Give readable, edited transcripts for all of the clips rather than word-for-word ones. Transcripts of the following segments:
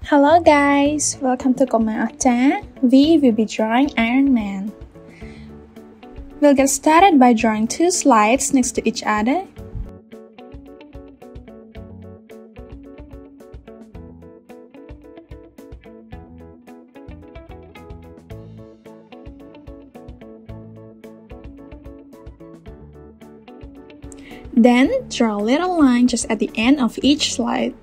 Hello guys, welcome to Komata. We will be drawing Iron Man. We'll get started by drawing two slides next to each other. Then draw a little line just at the end of each slide.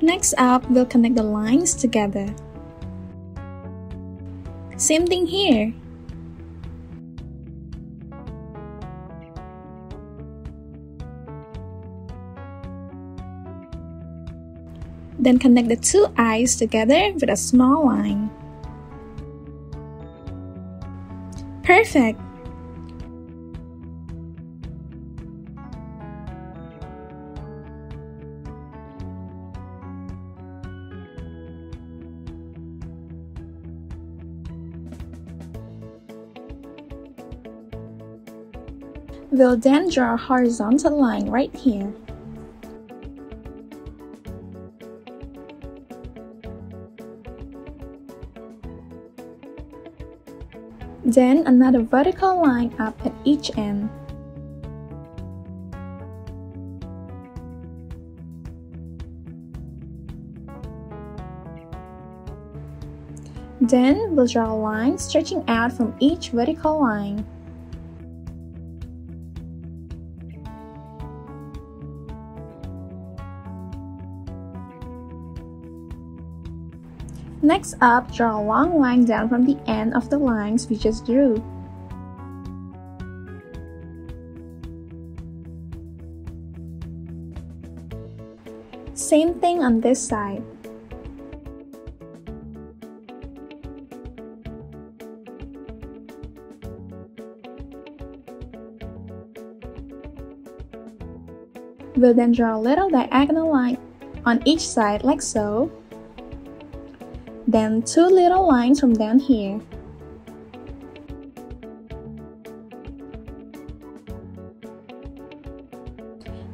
Next up, we'll connect the lines together. Same thing here. Then connect the two eyes together with a small line. Perfect! We'll then draw a horizontal line right here. Then another vertical line up at each end. Then we'll draw a line stretching out from each vertical line. Next up, draw a long line down from the end of the lines we just drew. Same thing on this side. We'll then draw a little diagonal line on each side like so. Then two little lines from down here.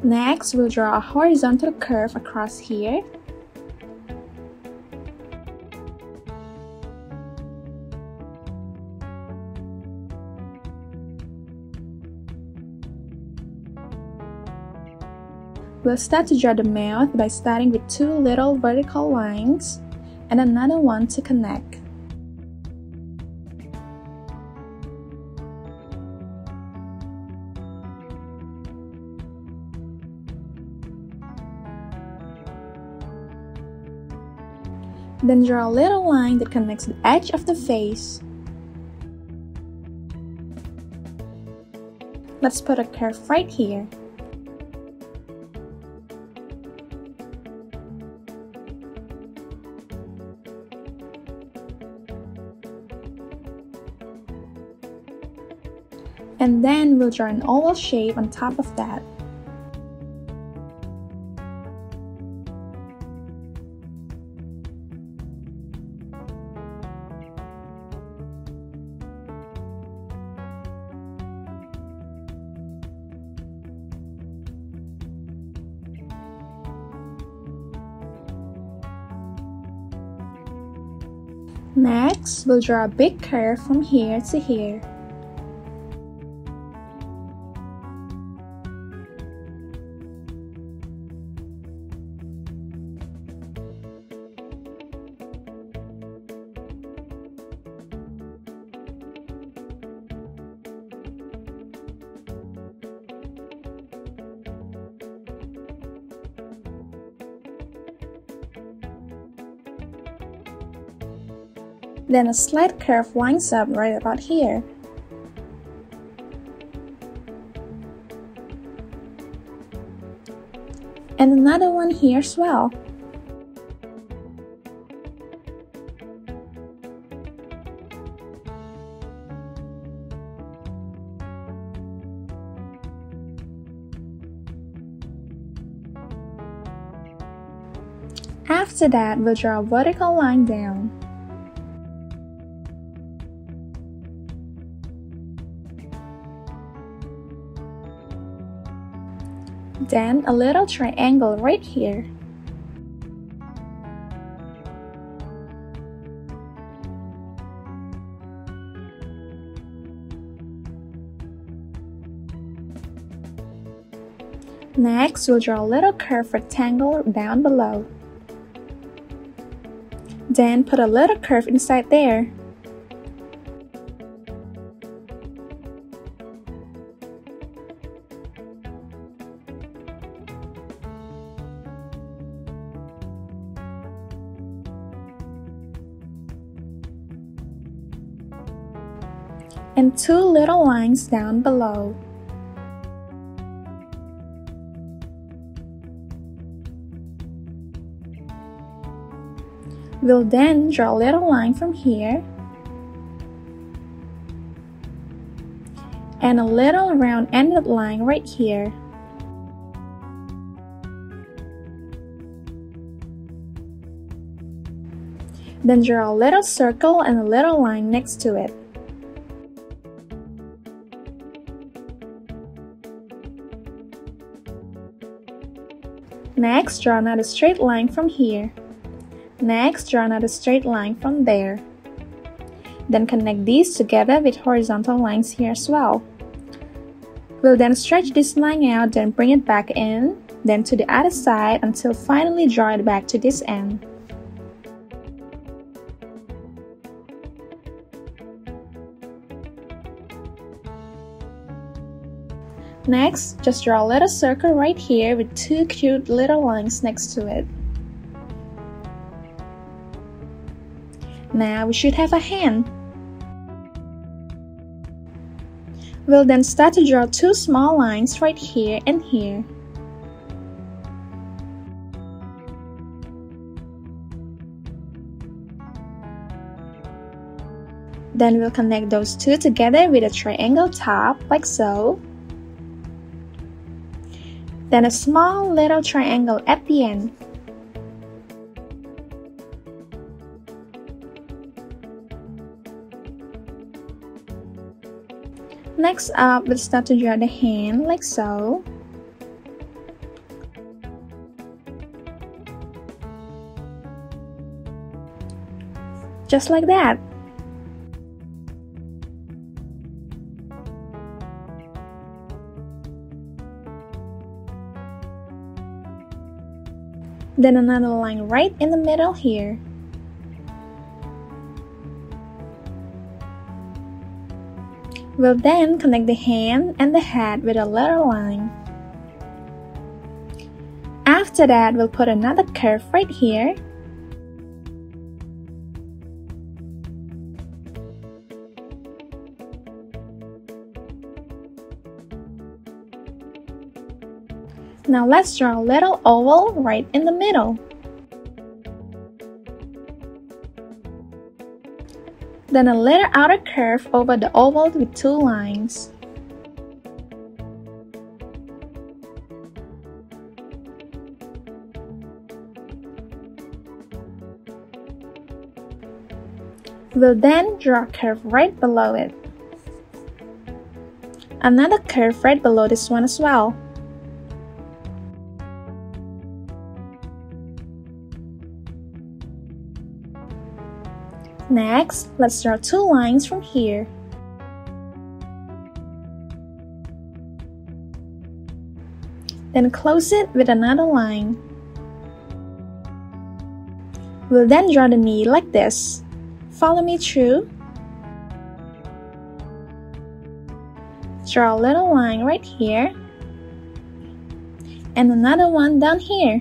Next, we'll draw a horizontal curve across here. We'll start to draw the mouth by starting with two little vertical lines and another one to connect. Then draw a little line that connects the edge of the face. Let's put a curve right here. And then we'll draw an oval shape on top of that. Next, we'll draw a big curve from here to here. Then a slight curve lines up right about here. And another one here as well. After that, we'll draw a vertical line down. Then a little triangle right here. Next, we'll draw a little curved rectangle down below. Then put a little curve inside there. And two little lines down below. We'll then draw a little line from here and a little round-ended line right here. Then draw a little circle and a little line next to it. Next, draw another straight line from here. Next, draw another straight line from there. Then connect these together with horizontal lines here as well. We'll then stretch this line out, then bring it back in, then to the other side until finally draw it back to this end. Next, just draw a little circle right here with two cute little lines next to it. Now we should have a hand. We'll then start to draw two small lines right here and here. Then we'll connect those two together with a triangle top, like so. Then a small little triangle at the end. Next up, we'll start to draw the hand like so. Just like that. Then another line right in the middle here. We'll then connect the hand and the head with a little line. After that, we'll put another curve right here. Now let's draw a little oval right in the middle. Then a little outer curve over the oval with two lines. We'll then draw a curve right below it. Another curve right below this one as well. Next, let's draw two lines from here. Then close it with another line. We'll then draw the knee like this. Follow me through. Draw a little line right here. And another one down here.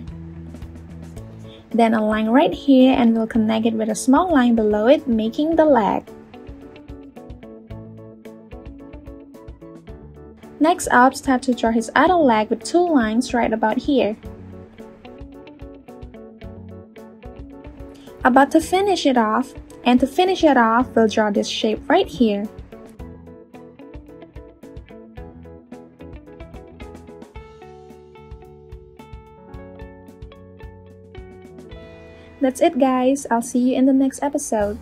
Then a line right here, and we'll connect it with a small line below it, making the leg. Next up, start to draw his other leg with two lines right about here. About to finish it off, and to finish it off, we'll draw this shape right here. That's it guys, I'll see you in the next episode.